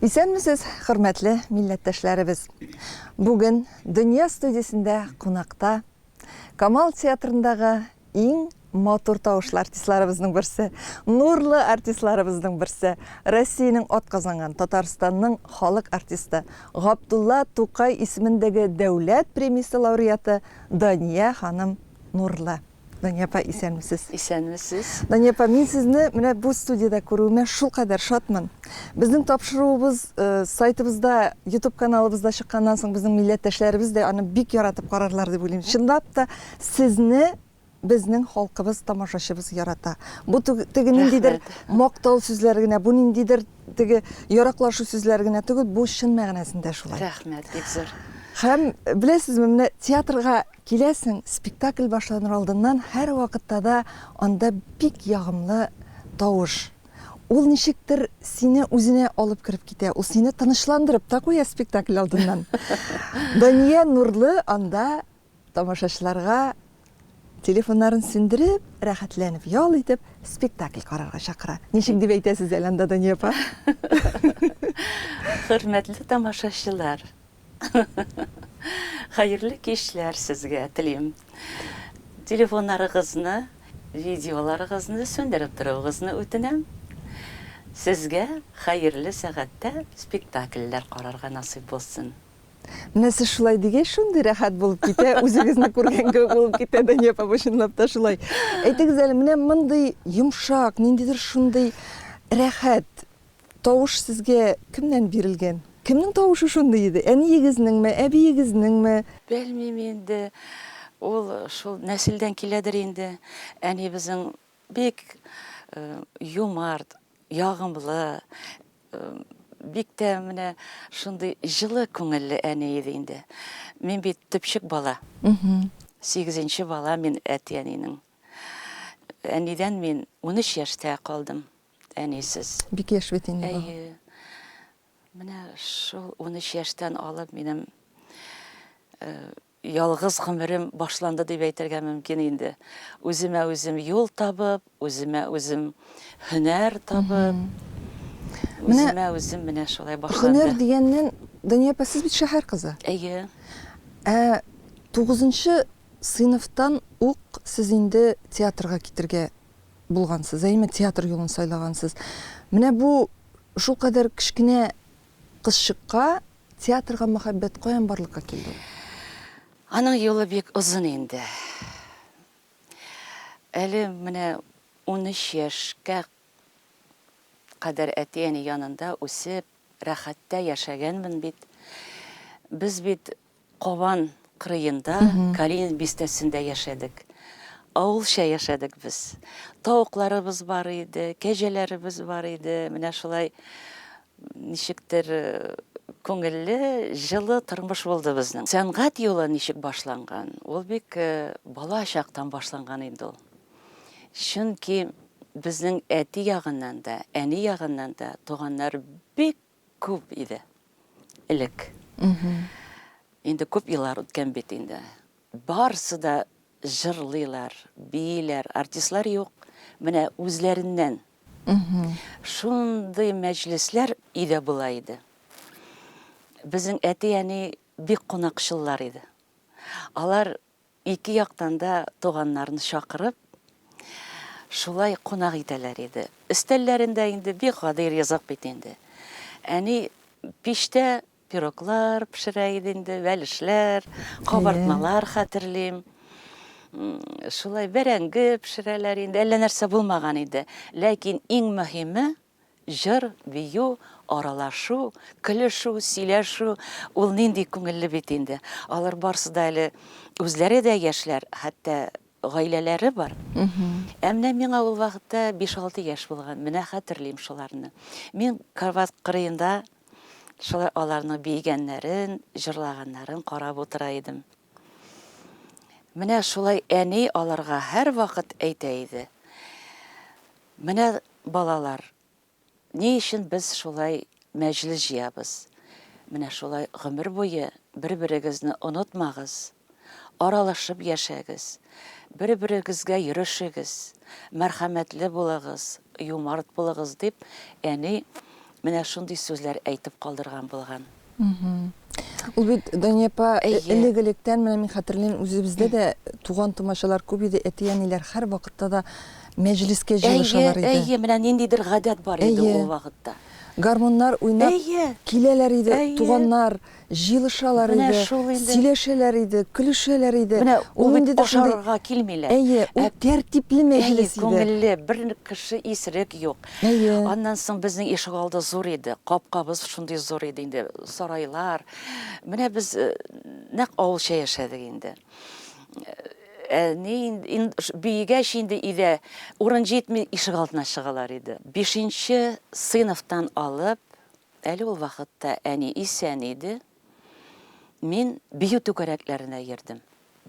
Исәнмесез, хөрмәтле милләттәшләребез. Бүген Дөнья студиясендә кунакта Камал театрындагы иң матур тавышлы артистларыбызның берсе, нурлы артистларыбызның берсе, Россиянең атказанган Татарстанның халык артисты Габдулла Тукай исемендәге дәүләт премиясе лауреаты Дания ханым Нурлы. Дания апа, исәнмесез? Исәнмесез. Дания апа, мин сезне менә бу студияда күрүемә шулкадәр шатмын. Безнең тапшыруыбыз сайтыбызда, YouTube каналыбызда чыкканнан соң безнең милләттәшләребез дә аны бик яратып карарлар дип уйлыйм. Чынлап та сезне безнең халкыбыз, тамашачыбыз ярата. Бу теге ниндидер мактау сүзләре генә, бу ниндидер теге яраклашу сүзләре генә түгел, бу чын мәгънәсендә шулай. Рәхмәт, бик зур. Һәм беләсезме, менә театрга киләсең, спектакль башланыр алдыннан һәр вакытта да анда бик ягымлы тавыш. Ул ничектер сине үзенә алып кирип китә, ул сине тынычландырып та куя спектакль алдыннан. Дания Нурлы анда тамашачыларга телефоннарын сүндереп, рәхәтләнеп, ял итеп, спектакль карарга чакыра. Ничек дип әйтәсез әле анда, Дания апа? Хөрмәтле тамашачылар. Хәерле кичләр сезгә телим. Телефоннарыгызны, видеоларыгызны сөндереп торугызны үтенәм. Сезгә хәерле сәгатьтә спектакльләр карарга насыйп булсын. Менә сез шулай дигәч, шундый рәхәт булып китә, үзегезне күргәнгә булып китә, Дания апа, бу чынлап та шулай. Әйтегез әле, менә мондый йомшак, ниндидер шундый рәхәт тавыш сезгә кемнән бирелгән? Кемнең тавышы шундый иде? Әниегезнеңме, әбиегезнеңме? Белмим инде. Ул шул нәселдән киләдер инде. Әнибезнең бик юмарт, ягымлы, бик тә менә шундый җылы күңелле әни иде инде. Мин бит төпчек бала. 8нче бала мин әтиәнинең. Әнидән мин 13 яшьтә калдым. Әнисез. Бик яшь бит инде. Әйе. Менә шул 13 яшьтән алып минем ялгыз гомерем башланды дип әйтергә мөмкин инде. Үземә үзем юл табып, үземә үзем һөнәр табып, үземә үзем менә шулай башланды. Һөнәр дигәннән, Дания апа, сез бит шәһәр кызы. Әйе. 9нчы сыйныфтан ук сез инде театрга китергә булгансыз, әйме театр юлын сайлагансыз. Менә бу шулкадәр кичкенә кызчыкка театрга мәхәббәт каян барлыкка килде? Аның юлы бик озын инде. Әле менә 13 яшькә кадәр әтиәни янында үсеп, рәхәттә яшәгәнмен бит. Без бит Кабан кырыенда, Калин бистәсендә яшәдек. Авылча яшәдек без. Тавыкларыбыз бар иде, кәҗәләребез бар иде. Менә шулай ничектер күңелле, җылы тормыш булды безнең. Сәнгать юлы ничек башланган? Ул бик бала чактан башланган инде ул. Чөнки безнең әти ягыннан да, әни ягыннан да туганнар бик күп иде. Элек. Инде күп еллар үткән бит инде. Барсы да җырлыйлар, бийләр, артистлар юк. Менә үзләреннән. Шундый мәҗлесләр иде була иде. Безнең әти-әни бик кунакчыллар иде. Алар ике яктан да туганнарны чакырып, шулай кунак итәләр иде. Өстәлләрендә инде бик гади ризык бит инде. Әни пиштә пироглар пешерә иде инде, вәлешләр, кабартмалар хәтерлим. Шулай бәрәңге пешерәләр инде, әллә нәрсә булмаган иде. Ләкин иң мөһиме җыр, бию, аралашу, көлешү, сөйләшү, ул нинди күңелле бит инде. Алар барсы да әле үзләре дә яшьләр, хәтта гаиләләре бар. Әмма миңа ул вакытта 5-6 яшь булган. Менә хәтерлим шуларны. Мин Карват кырыенда шулай аларның бейгәннәрен, җырлаганнарын карап утыра идем. Менә шулай әни аларга һәр вакыт әйтә иде. Менә балалар, ни өчен без шулай мәҗлес җыябыз? Менә шулай гомер буе бер-берегезне онытмагыз, аралашып яшәгез, бер-берегезгә йөрешегез, мәрхәмәтле булыгыз, юмарт булыгыз дип, әни Менә шундый сүзләр әйтеп калдырган булган. Ул бит Дания апа Әйе. элек-электән менә мин хәтерлим, үзебездә дә туган томашалар күп иде, әти-әниләр һәр вакытта да мәҗлескә җыелышалар иде. Әйе, менә ниндидер гадәт бар иде Әйе. ул вакытта. Гармоннар уйнап Әйе. киләләр иде, Әйе. туганнар җыелышалар Менә иде, шул инде. сөйләшәләр иде, көлешәләр иде. Менә ул бит ниндидер шундый- ашарга килмиләр. Әйе, ул тәртипле Әйе, мәҗлес иде. күңелле, бер кеше исерек юк. Әйе. Аннан соң безнең ишек алды зур иде. Капкабыз шундый зур иде инде. Сарайлар. Менә без нәкъ авылча яшәдек инде. Бигәч инде иде урын җитми ишек алдына чыгалар иде. 5нче сыйныфтан алып, әле ул вакытта әни исән иде. Мин бию түгәрәкләренә йөрдем.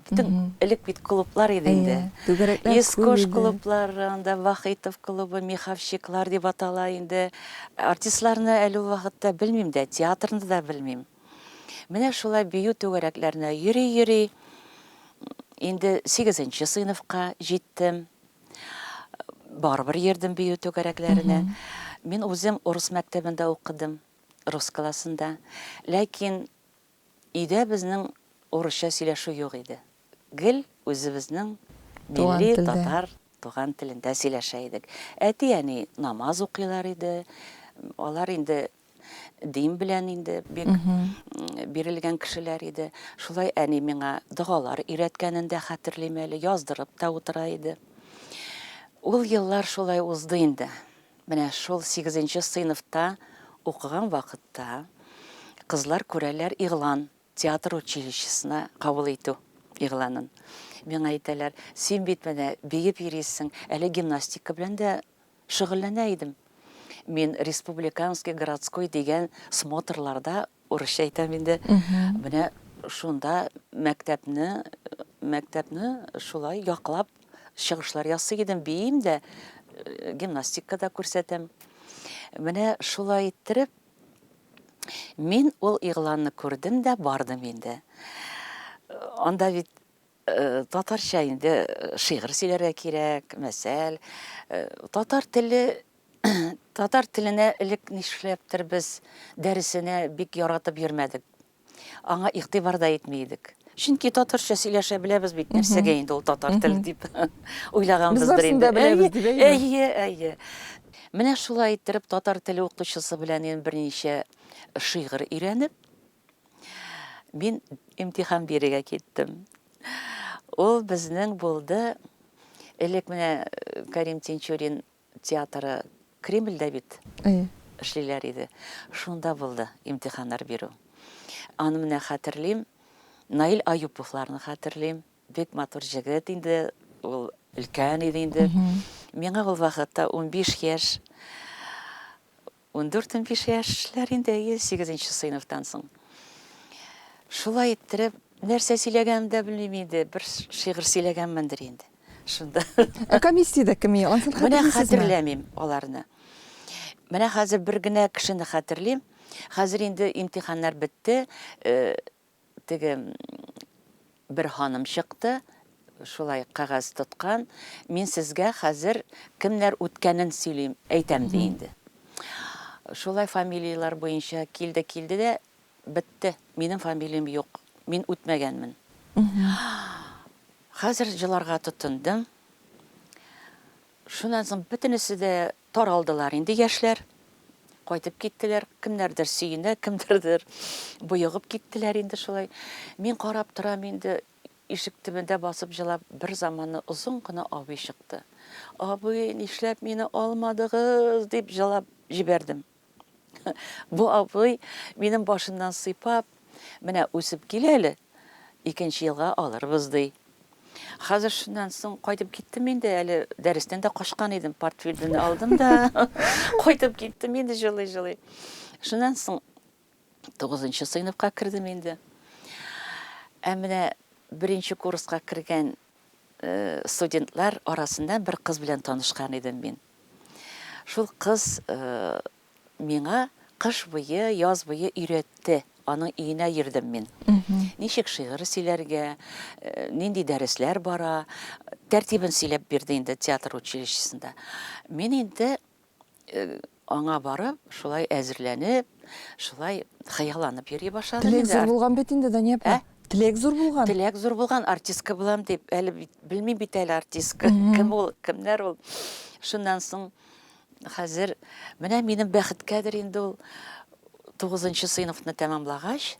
Бөтен элек бит клублар иде инде. Әйе, түгәрәкләр күп Ескош иде. клубларында Вахитов клубы, Михавщиклар дип атала инде. Артистларны әле ул вакытта белмим дә, театрны да белмим. Менә шулай бию түгәрәкләренә йөри, инде 8нче сыйныфка җиттем. Барыбер йөрдем бию түгәрәкләренә. Мин үзем урыс мәктәбендә укыдым, рус классында. Ләкин өйдә безнең урысча сөйләшү юк иде. Гел үзебезнең Туган милли телдә. татар туган телендә сөйләшә идек. Әти-әни намаз укыйлар иде. Алар инде дин белән инде бик бирелгән кешеләр иде. Шулай әни миңа дугалар өйрәткәнен дә хәтерлим әле, яздырып та утыра иде. Ул еллар шулай узды инде. Менә шул 8нче сыйныфта укыган вакытта кызлар күрәләр игълан театр училищесына кабул итү игъланын. Миңа әйтәләр, син бит менә биеп йөрисең, әле гимнастика белән дә шөгыльләнә идем. Мин республиканский городской дигән смотрларда урысча әйтәм инде. Менә шунда мәктәпне шулай яклап чыгышлар ясый идем, биим дә, гимнастикада күрсәтәм. Менә шулай иттереп, мин ул игъланны күрдем дә бардым инде. Анда бит татарча инде шигырь сөйләргә кирәк, мәсәл, татар теленә элек нишләптер без дәресенә бик яратып йөрмәдек. Аңа игътибар да итмәйдек. Чөнки татарча сөйләшә беләбез бит, нәрсәгә инде ул татар теле дип уйлаганбыздыр инде. Без беләбез дип әйтә. Әйе. Менә шулай иттереп татар теле укытучысы белән берничә шигырь өйрәнеп, мин имтихан бирергә киттем. Ул безнең булды, элек менә Карим Тинчурин театры Кремльдә бит эшлиләр иде. Шунда булды имтиханнар бирү. Аны менә хәтерлим, Наил Аюповларны хәтерлим. Бик матур җегет инде, ул өлкән иде инде. Миңа ул вакытта 15 яшь, 14-15 яшьләр инде, 8нче сыйныфтан соң. Шулай иттереп, нәрсә сөйләгәнемне дә белмим инде, бер шигырь сөйләгәнмендер инде. Шунда. Комиссиядә кем ия? Ансын Менә хәтерлисезме? хәтерләмим аларны. Менә хәзер бер генә кешене хәтерлим. Хәзер инде имтиханнар бетте. Теге бер ханым чыкты. Шулай кагаз тоткан. Мин сезгә хәзер кемнәр үткәнен сөйлим, әйтәм ди инде. Шулай фамилиялар буенча килде дә бетте. Минем фамилиям юк. Мин үтмәгәнмен. Хәзер җыларга тотындым. Шуннан соң бөтенесе дә таралдылар инде яшьләр. Кайтып киттеләр, кемнәрдер сөенә, кемдердер буйыгып киттеләр инде шулай. Мин карап торам инде, ишек төбендә басып җылап, бер заманны озын гына абый чыкты. Абый, нишләп мине алмадыгыз дип җылап җибәрдем. Бу абый минем башымнан сыйпап, менә үсеп киләле, 2нче елга алырбыз ди. Хәзер шуннан соң кайтып киттем инде, әле дәрестән дә кашкан идем, портфельне алдым да, кайтып киттем инде җылый. Шуннан соң 9нчы сыйныфка кирдем инде. Менә 1нче курска кергән студентлар арасында бер кыз белән танышкан идем мин. Шул кыз миңа кыш буе, яз буе өйрәтте. Аның өенә йөрдем мин. Ничек шигырь сөйләргә, нинди дәресләр бара, тәртибен сөйләп бирде инде театр училищесында. Мин инде аңа барып, шулай әзерләнеп, шулай хыялланып йөри башладым. Телек инде. зур булган бит инде, Дания апа. Телек зур булган. Теләк зур булган, артистка булам дип, әле белмим бит әле артистка. Кем ул, кемнәр ул? Шуннан соң хәзер менә минем бәхеткәдер инде ул 9-нчы сыйныфны тәмамлагач,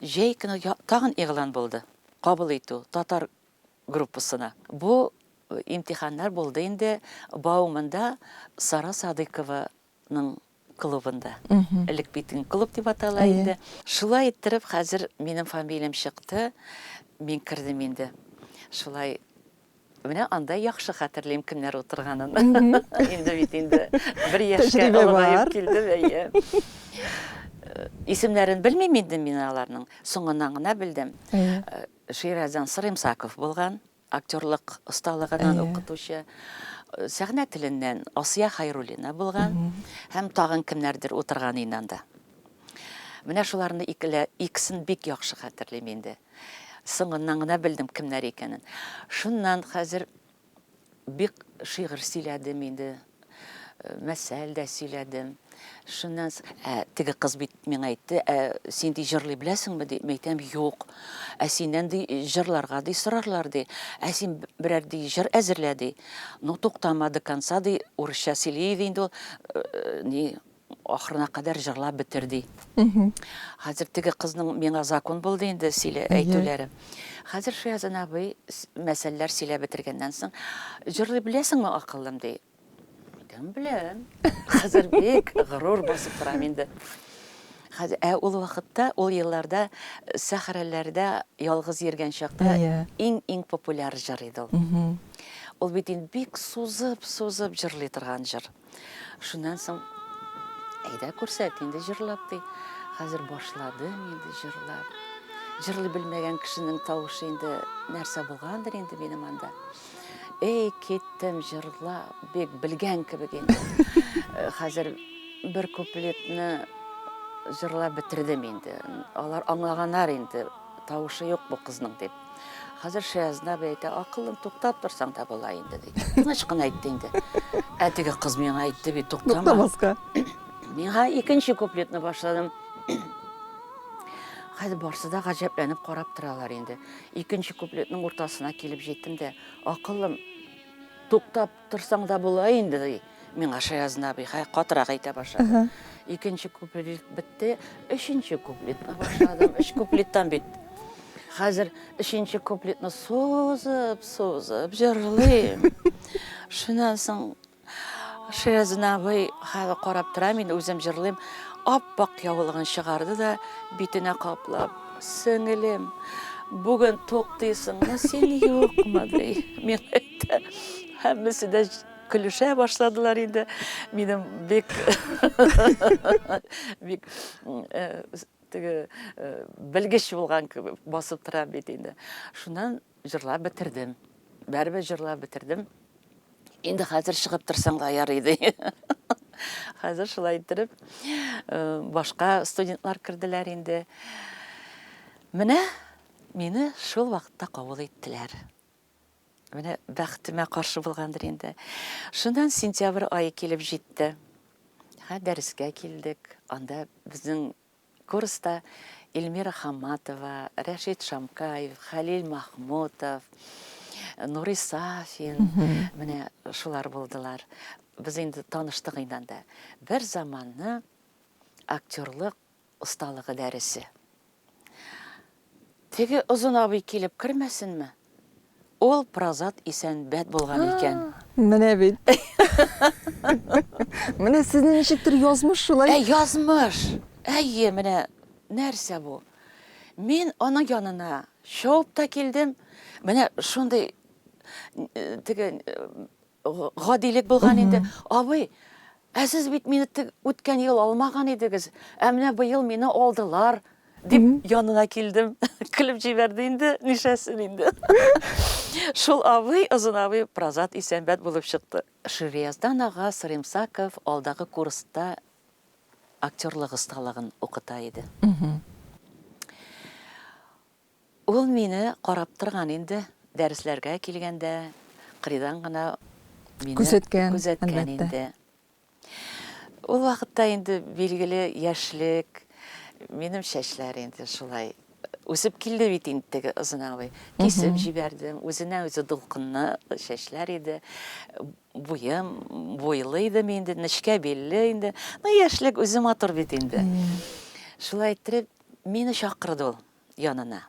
җәй көне тагын игълан булды. Кабул итү татар группасына. Бу имтиханнар булды инде Бауманда Сара Садыкованың клубында. Элек битен клуб дип атала иде. Шулай иттереп, хәзер минем фамилиям чыкты. Мин кирдем инде. Шулай менә анда яхшы хәтерлим кемнәр утырганын. Инде бит инде бер яшькә алып килде бәя. Исемнәрен белмим инде мин аларның. Соңыннан гына белдем. Ширазан Сырымсаков булган, актерлык осталыгыннан укытучы. Сәхнә теленнән Асия Хайруллина булган, һәм тагын кемнәрдер утырган инде. Менә шуларны икесен бик яхшы хәтерлим инде. Соңыннан гына белдем кемнәр икәнен. Шуннан хәзер бик шигырь сөйләдем инде. Мәсәл дә сөйләдем. Шуннан теге кыз бит миңа әйтте, син ди җырлый беләсеңме ди? Мәйтәм, юк. Синнән ди җырларга ди сорарлар ди. Син берәр ди җыр әзерлә ди. Ну туктама до конца ди, урысча сөйли инде ул. Ни ахырына кадәр җырлап бетерди. Хәзер теге кызның миңа закон булды инде сөйлә әйтүләре. Хәзер Шиязан абый мәсәлләр сөйләп бетергәннән соң, җырлый беләсеңме акыллым ди? Беләм. Хәзер бик горур басып торам инде. Хәзер ул вакытта, ул елларда сәхрәләрдә ялгыз йөргән чакта иң популяр җыр иде ул. Ул бит бик сузып җырлый торган җыр. Шуннан соң әйдә күрсәт инде җырлап ди. Хәзер башладым инде җырлап. Җырлый белмәгән кешенең тавышы инде нәрсә булгандыр инде минем анда. Кеттем җырлап, бик белгән кебек инде. Хәзер бер куплетны җырлап бетердем инде. Алар аңлаганнар инде, тавышы юк бу кызның дип. Хәзер Шиязна әйтә, акылым туктап торсаң да була инде ди. Тыныч кына әйтте инде. Теге кыз миңа әйтте бит, туктама. Туктамаска. Миңа икенче куплетны башладым. Хәзер барсы да гаҗәпләнеп карап торалар инде. Икенче куплетның уртасына килеп җиттем дә, акылым туктап торсаң да була инде ди. Миңа Шиязна абый катырак әйтә башлады. Икенче куплет бетте, өченче куплетны башладым. 3 куплеттан бит. Хәзер өченче куплетны сузып җырлыйм. Шуннан соң Шиязна абый карап тора, мин үзем җырлыйм. Аппак яулыгын чыгарды да битенә каплап, сеңелем, бүген туктыйсыңмы син юкмы ди. Мин әйтә, һәммәсе дә көлешә башладылар инде. Минем бик теге белгеч булган кебек басып тора бит инде. Шуннан җырлап бетердем. Бәрбер җырлап бетердем. Инде хәзер чыгып торсаң да ярый ди. Хәзер шулай иттереп, башка студентлар кирделәр инде. Менә мине шул вакытта кабул иттеләр. Менә бәхтемә каршы булгандыр инде. Шуннан сентябрь айы килеп җитте. Дәрескә килдек. Анда безнең курста Эльмира Хаматова, Рәшит Шамкаев, Халил Махмутов, Нури Сафин, менә шулар булдылар. Biz indi tanıştık inanda. Bir zamanlı aktörlük ustalığı dersi. Tegi uzun abi kelip kirmesin mi? Ol Prazat Исәнбәт bulgan икән. Менә бит. Менә сезнең ничектер язмыш шулай. Язмыш. Менә нәрсә бу? Мин аның янына шауып та килдем. Менә шундый теге гадилек булган инде. Абый, сез бит мине үткән ел алмаган идегез. Менә бу ел мине алдылар дип янына килдем. Килеп җибәрде инде, нишәсен инде. Шул абый, озын абый Празат Исәнбәт булып чыкты. Ширияздан ага Сырымсаков алдагы курста актерлык осталыгын укыта иде. Ул мине карап торган инде, дәресләргә килгәндә, кырыйдан гына мине күзәткән инде. Ул вакытта инде билгеле яшьлек, минем чәчләр инде шулай үсеп килде бит инде теге озынавый. Кисеп җибәрдем, үзенә үзе дулкынлы чәчләр иде. Буем буйлы иде инде, нечкә билле инде. Ну, яшьлек үзе матур бит инде. Шулай итеп, мине чакырды ул янына.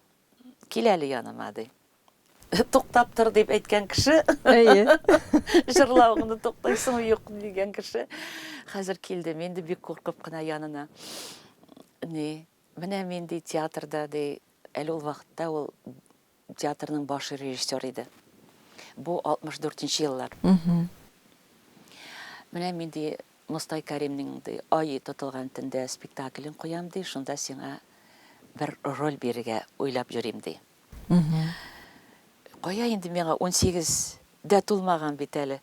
Кил әле яныма, ди. Туктап тор дип әйткән кеше. Әйе. Җырлауыңны туктайсың юк дигән кеше. Хәзер килде, мен дә бик куркып кына янына. Менә мин ди театрда ди, әле ул вакытта ул театрның баш режиссеры иде. Бу 64-нче еллар. Менә мин ди Мостай Кәримнең ди Ай тотылган төндә спектаклен куям ди, шунда сиңа бер роль бирергә уйлап йөрим ди. Кая инде миңа 18 дә тулмаган бит әле.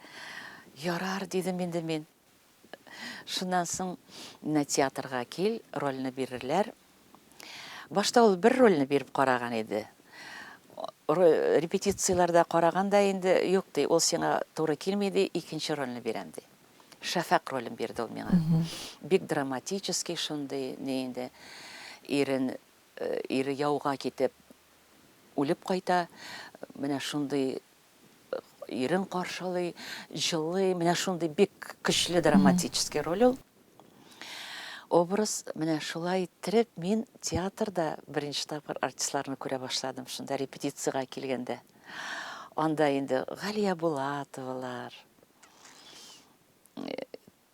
Ярар дидем инде мин. Шуннан соң менә театрга кил, рольне бирерләр. Башта ул бер рольне биреп караган иде. Репетицияларда караганда инде юк ди, ул сиңа туры килми ди, икенче рольне бирәм ди. Шәфәк ролен бирде ул миңа. Бик драматический шундый инде. Ире яуга китеп үлеп кайта. Менә шундый ирен каршылый, җылый, менә шундый бик көчле драматический роль ул. Образ менә шулай итеп мин театрда беренче тапкыр артистларны күрә башладым, шунда репетициягә килгәндә. Анда инде Галия Булатовалар,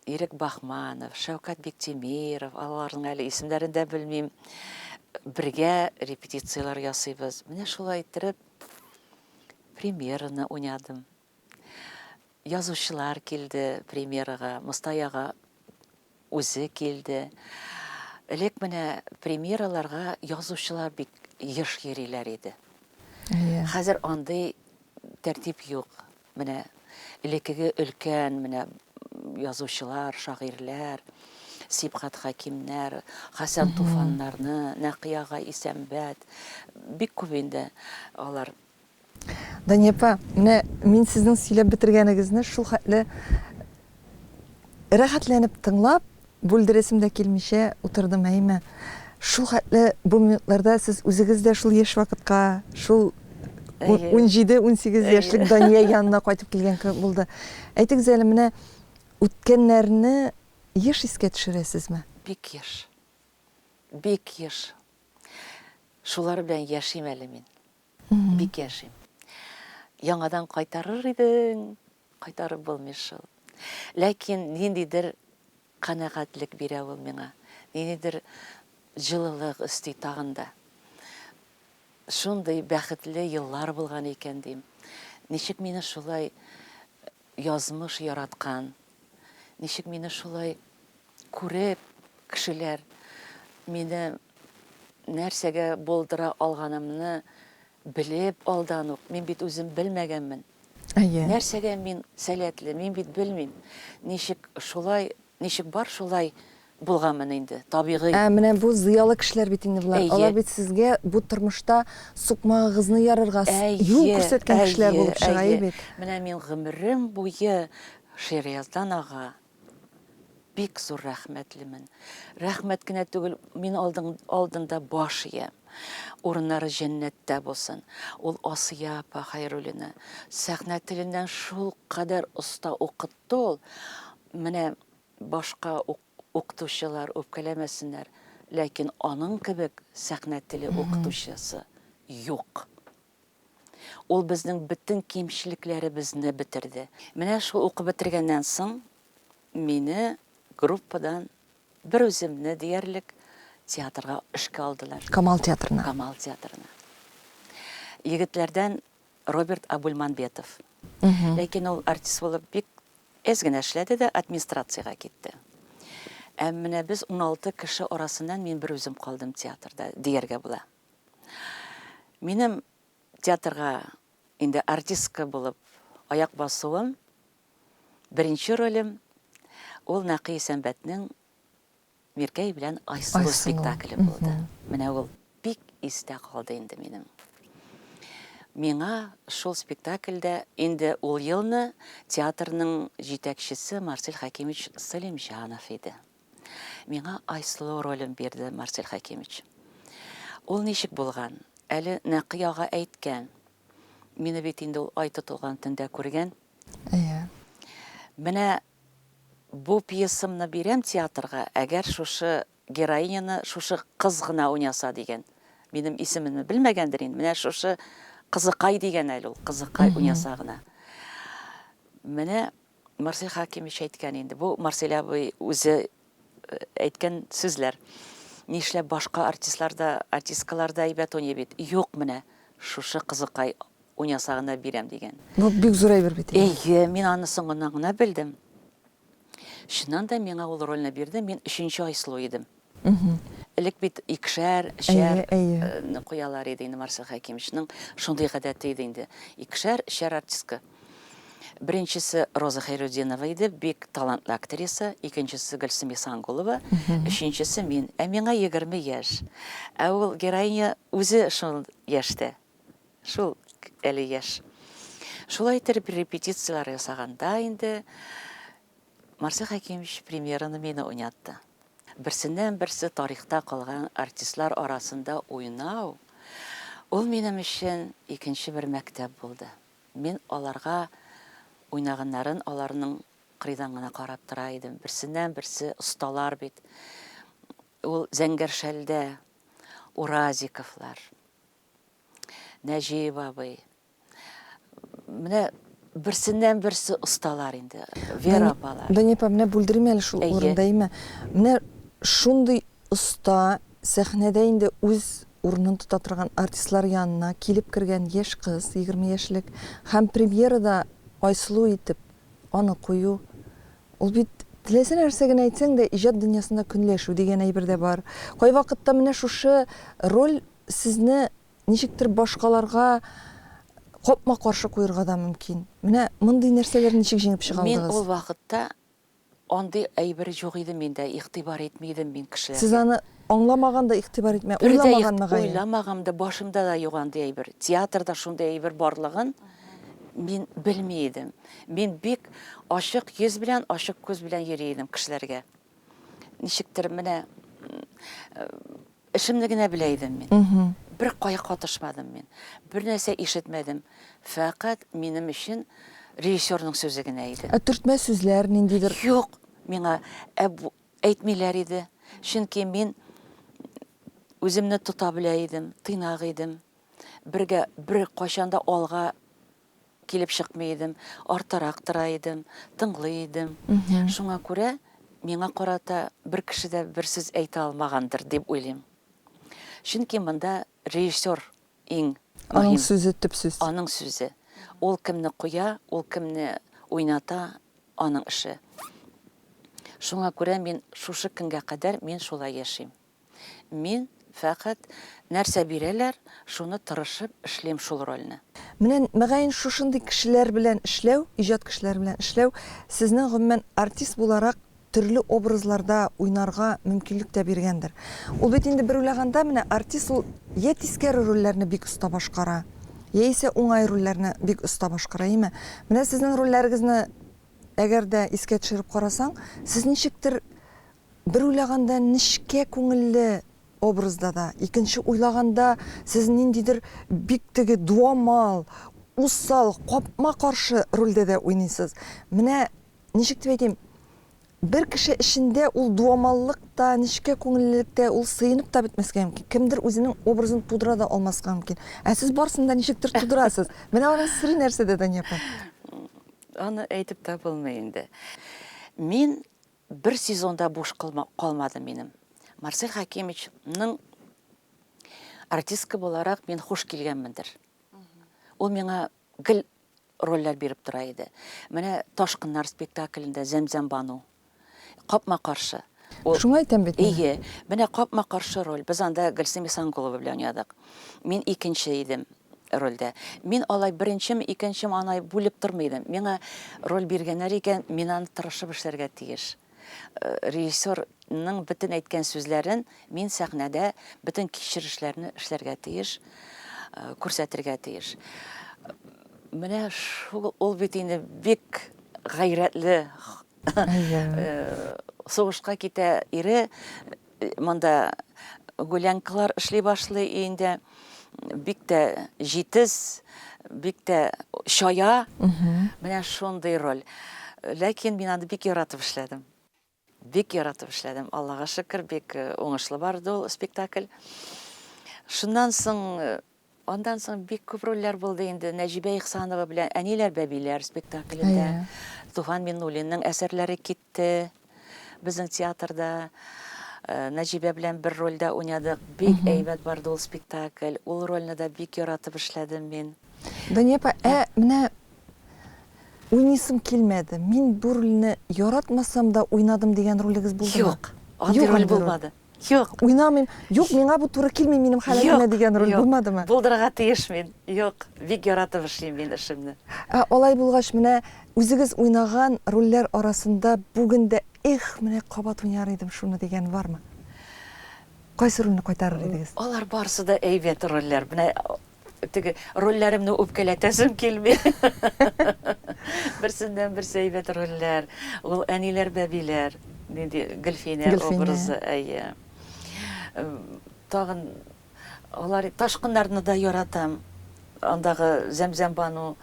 Ирек Бахманов, Шәүкәт Биктимиров, аларның әле исемнәрен дә белмим. Бергә репетициялар ясыйбыз. Менә шулай итеп премьераны уйнадым. Язучылар килде премьерага, Мостаяга үзе килде. Элек менә премьераларга язучылар бик еш йөриләр иде. Хәзер андый тәртип юк. Менә элекеге өлкән менә язучылар, шагыйрьләр, Сибгат Хакимнәр, Хәсән Туфаннарны, Нәкыяга Исәнбәт, бик күп инде алар. Даниапа, менә мин сезнең сөйләп бетергәнегезне шул хәтле рәхәтләнеп тыңлап, бүлдерәсем дә килмичә утырдым әйме. Шул хәтле бу минутларда сез үзегез дә шул яшь вакытка, шул 17-18 яшьлек Дания янына кайтып килгән кебек булды. Әйтегез әле, менә үткәннәрне еш искә төшерәсезме? Бик еш. Бик еш. Шулар белән яшим әле мин. Бик яшим. Яңадан кайтарыр идең, кайтарып булмый шул. Ләкин ниндидер канәгатьлек бирә ул миңа. Ниндидер җылылык өсти тагында. Шундый бәхетле еллар булган икән дим. Ничек мине шулай язмыш яраткан, ничек мине шулай күреп кешеләр мине нәрсәгә булдыра алганымны белеп алдан ук. Мин бит үзем белмәгәнмен. Нәрсәгә мин сәләтле, мин бит белмим. Ничек бар шулай булганмын инде, табигый. Менә бу зыялы кешеләр бит инде булар. Алар бит сезгә бу тормышта сукмагыгызны ярырга юл күрсәткән кешеләр булып чыга бит. Менә мин гомерем буе Ширияздан ага бик зур рәхмәтлемен. Рәхмәт кенә түгел, мин алдында баш иям. Урыннары җәннәттә булсын. Ул Асия апа Хәйруллина сәхнә теленнән шул кадәр оста укытты ул. Менә башка укытучылар үпкәләмәсеннәр, ләкин аның кебек сәхнә теле укытучысы юк. Ул безнең бөтен кимчелекләребезне битерде. Менә шул укып бетергәннән соң мине группадан бер үземне диярлек театрга эшкә алдылар. Камал театрына. Камал театрына. Егетләрдән Роберт Абульманбетов. Ләкин ул артист булып бик әз генә эшләде дә администрациягә китте. Менә без 16 кеше арасыннан мин бер үзем калдым театрда, дияргә була. Минем театрга инде артистка булып аяк басуым, беренче ролем ул Нәкый Исәнбәтнең Миркәй белән Айсылу спектакле булды. Менә ул бик истә калды инде минем. Миңа шул спектакльдә инде ул елны театрның җитәкчесе Марсель Хакимович Салимҗанов иде. Миңа Айсылу ролен бирде Марсель Хакимович. Ул ничек булган? Әле Нәкыяга әйткән. Мине бит инде ул ай тотылган төндә күргән. Әйе. Менә бу пьесамны бирәм театрга, әгәр шушы героиняны шушы кыз гына уйнаса дигән. Минем исемемне белмәгәндер инде. Менә шушы Кызыкай дигән әле ул, Кызыкай уйнаса гына. Менә Марсель Хакимович әйткән инде. Бу Марсель абый үзе әйткән сүзләр. Нишләп башка артисткаларда әйбәт уйный бит? Юк, менә шушы Кызыкай уйнаса гына бирәм дигән. Бу бик зур әйбер бит. Әйе, мин аны соңыннан гына белдем. Шуннан да миңа ул рольне бирде, мин 3нче Айсылу идем. Элек бит икешәр, шәр куялар иде инде Марсель Хакимовичның шундый гадәте иде инде. Икешәр, шәр артистка. Беренчесе Роза Хәйрутдинова иде, бик талантлы актриса, икенчесе Гөлсем Исангулова, өченчесе мин. Ә миңа 20 яшь. Ә ул героиня үзе шул яшьтә. Шул әле яшь. Шулай итеп репетициялар ясаганда инде Марсель Хакимович премьераны мине уйнатты. Берсеннән-берсе тарихта калган артистлар арасында уйнау, ул минем өчен икенче бер мәктәп булды. Мин аларга уйнаганнарын аларның кырыйдан гына карап тора идем. Берсеннән-берсе осталар бит. Ул Зәңгәршәлдә Уразиковлар, Нәҗиев абый. Менә берсеннән-берсе осталар инде. Вера апалар. Дөнья менә бүлдермә әле шул Әйе. урында име. Менә шундый оста сәхнәдә инде үз урынын тота торган артистлар янына килеп кергән яшь кыз, 20 яшьлек, һәм премьерада Айсылу итеп аны кую. Ул бит теләсә нәрсә генә әйтсәң дә иҗат дөньясында көнләшү дигән әйбер дә бар. Кай вакытта менә шушы роль сезне ничектер башкаларга капма каршы куярга да мөмкин. Менә мондый нәрсәләрне ничек җиңеп Мин ул чыгардыгыз? вакытта андый әйбер юк иде миндә, игътибар итмидем мин кешеләргә. Сез аны аңламаганда игътибар итмә, Бер дә уйламаганныга. уйламагамда, башымда да юк андый әйбер. Театрда шундый әйбер барлыгын мин белми идем. Мин бик ачык йөз белән, ачык күз белән йөри идем кешеләргә. Ничектер менә эшемне генә белә идем мин. Бер кая катышмадым мин. Бер нәрсә ишетмәдем. Фәкать минем өчен режиссерның сүзе генә иде. Төртмә сүзләр ниндидер. Юк, миңа әйтмиләр иде. Чөнки мин үземне тота белә идем, тыйнак идем. Бер кайчанда алга килеп чыкмый идем, артырак тора идем, тыңлый идем. Шуңа күрә миңа карата бер кеше дә бер сүз әйтә алмагандыр дип уйлыйм. Чөнки монда режиссер иң Аның мөһим. сүзе төп сүз. Аның сүзе. Ул кемне куя, ул кемне уйната, аның эше. Шуңа күрә мин шушы көнгә кадәр мин шулай яшим. Мин фәкать нәрсә бирәләр, шуны тырышып эшлим шул рольне. Менә мәгәен шушындый кешеләр белән эшләү, иҗат кешеләр белән эшләү сезнең гомумән артист буларак төрле образларда уйнарга мөмкинлек тә биргәндер. Ул бит инде бер уйлаганда менә артист ул я тискәре рольләрне бик оста башкара, яисә уңай рольләрне бик оста башкара, име? Менә сезнең рольләрегезне әгәр дә искә төшереп карасаң, сез ничектер бер уйлаганда нечкә күңелле образда да, икенче уйлаганда сез ниндидер бик теге дуамал, усал, капма каршы рольдә дә уйныйсыз. Менә ничек дип әйтим, бер кеше эшендә ул дуамаллык та, нечкә күңеллелек тә ул сыйынып та бетмәскә мөмкин. Кемдер үзенең образын тудыра да алмаска мөмкин. Ә сез барсын да ничектер тудырасыз. Менә аның сыры нәрсәдә Дания апа? Аны әйтеп тә булмый инде. Мин бер сезонда буш калмадым минем. Марсель Хакимовичның артистка буларак мин хуш килгәнмендер. Ул миңа гел рольләр биреп тора иде. Менә Ташкыннар спектаклендә Зәмзәм Бану. Капма каршы. Шуңа әйтәм бит. Ие, менә капма каршы роль. Без анда Гөлсем Исангулова белән уйнадык. Мин икенче идем рольдә. Мин алай беренчем, икенчем анай бүлеп тормыйдым. Миңа роль биргәннәр икән, мин аны тырышып эшләргә тиеш. Режиссерның бөтен әйткән сүзләрен мин сәхнәдә бөтен кичерешләрне эшләргә тиеш. күрсәтергә тиеш. Менә шул ул бит инде бик гайрәтле сугышка китә ире, монда гулянкалар эшли башлый инде, бик тә җитез, бик тә шая, менә шундый роль. Ләкин мин аны бик яратып эшләдем. Бик яратып эшләдем. Аллага шөкер, бик уңышлы барды ул спектакль. Шуннан соң, андан соң бик күп рольләр булды инде. Нәҗибә Ихсанова белән Әниләр бәбиләр спектаклендә. Туфан Миннуллинның әсәрләре китте безнең театрда. Нәҗибә белән бер рольдә уйнадык. Бик әйбәт барды ул спектакль. Ул рольне дә бик яратып эшләдем мин. Дания апа, менә уйнысым килмәде. Мин бу рольне яратмасам да уйнадым дигән ролегез булдымы? Юк, андый роль булмады. Юк. Уйнамыйм. Юк, миңа бу туры килми, минем хәләтемә дигән роль булмадымы? Булдырырга тиеш мин. Юк, бик яратып эшлим мин эшемне. Алай булгач, менә үзегез уйнаган рольләр арасында бүгендә менә кабат уйнар идем шуны дигән бармы? Кайсы рольне кайтарыр идегез? Алар барысы да әйбәт рольләр. Менә теге рольләремне үпкәләтәсем килми. Берсеннән берсе әйбәт рольләр. Ул Әниләр бәбиләр, Гөлфинә образы, әйе. Тагын алар Ташкыннарны да яратам. Андагы Зәмзәм бану,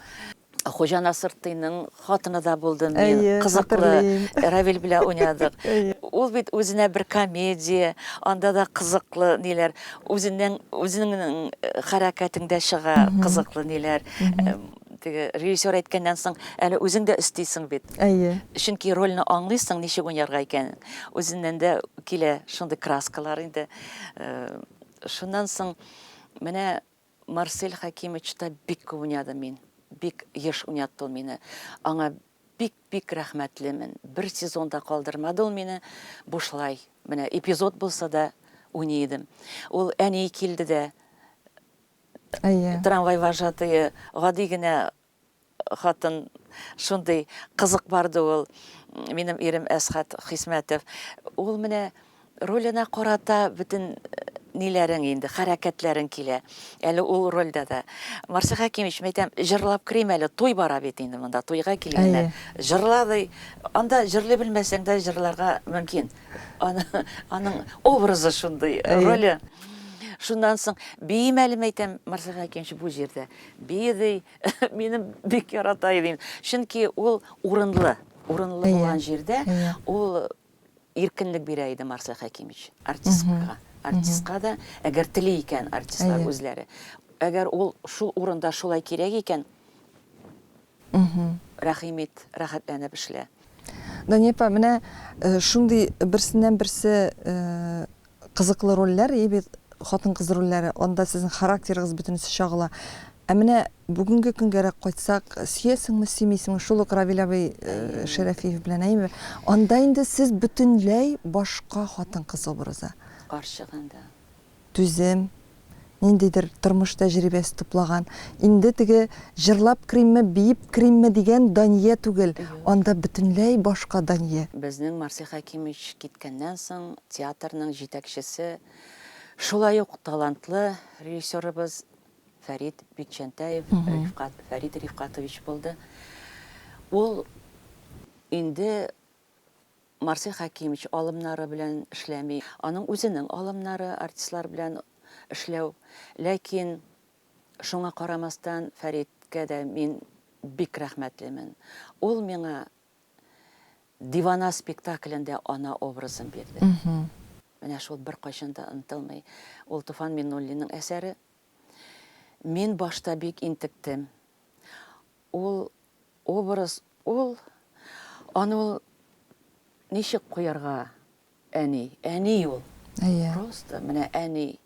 Хуҗа Насыртыйның хатыны да булды мин. Кызыклы Равил белән уйнадык. Ул бит үзенә бер комедия, анда да кызыклы ниләр, үзенең хәрәкәтендә чыга кызыклы ниләр. Теге режиссер әйткәннән соң, әле үзең дә өстисең бит. Чөнки рольне аңлыйсың, ничек уйнарга икән. Үзеннән дә килә шундый краскалар инде. Шуннан соң менә Марсель Хакимовичта бик уйнады мин. Бик еш уйнатты ул мине. Аңа бик рәхмәтлемен. Бер сезонда калдырмады ул мине бушлай. Менә эпизод булса да уйный идем. Ул әни килде дә, трамвай вожатые, гади генә хатын, шундый кызык барды ул. Минем ирем Әсхат Хисмәтов. Ул менә роленә карата бөтен ниләрен инде, хәрәкәтләрен килә. Әле ул рольдә дә. Марсель Хакимович, мәйтәм, җырлап крим әле, туй бара бит инде монда, туйга килгәндә. Җырлады. Анда җырлый белмәсәң дә җырларга мөмкин. Аның образы шундый, роле. Шуннан соң бейем әле мәйтәм, Марсель Хакимович бу җирдә. Бейди, минем бик ярата идем. Чөнки ул урынлы булган җирдә ул иркенлек бирә иде Марсель Хакимович артистка. Артистка да, әгәр теле икән артистлар үзләре. Әгәр ул шул урында шулай кирәк икән, рәхим ит, рәхәтләнеп эшлә. Дания апа, менә шундый берсеннән берсе кызыклы рольләр, хатын-кыз рольләре, анда сезнең характерыгыз бөтенесе чагыла. Менә бүгенге көнгәрәк кайтсак, сөясеңме, сөймисеңме, шул ук Равил абый Шәрәфиев белән әйме, анда инде сез бөтенләй башка хатын-кыз образы. Каршыгында. Түзем, ниндидер тормыш тәҗрибәсе туплаган. Инде теге җырлап кримме, биеп кримме дигән Дания түгел. Анда бөтенләй башка Дания. Безнең Марсель Хакимович киткәннән соң театрның җитәкчесе, шулай ук талантлы режиссерыбыз Фәрит Бикчәнтәев, Фәрит Рифкатович булды. Ул инде Марсель Хакимович алымнары белән эшләми. Аның үзенең алымнары артистлар белән эшләү. Ләкин шуңа карамастан Фәриткә дә мин бик рәхмәтлемен. Ул миңа Дивана спектаклендә ана образын бирде. Менә шул бер кайчан да онытылмый. Ул Туфан Миннуллинның әсәре. Мин башта бик интектем. Ул образ, аны ничек куярга әни ул. Просто менә әни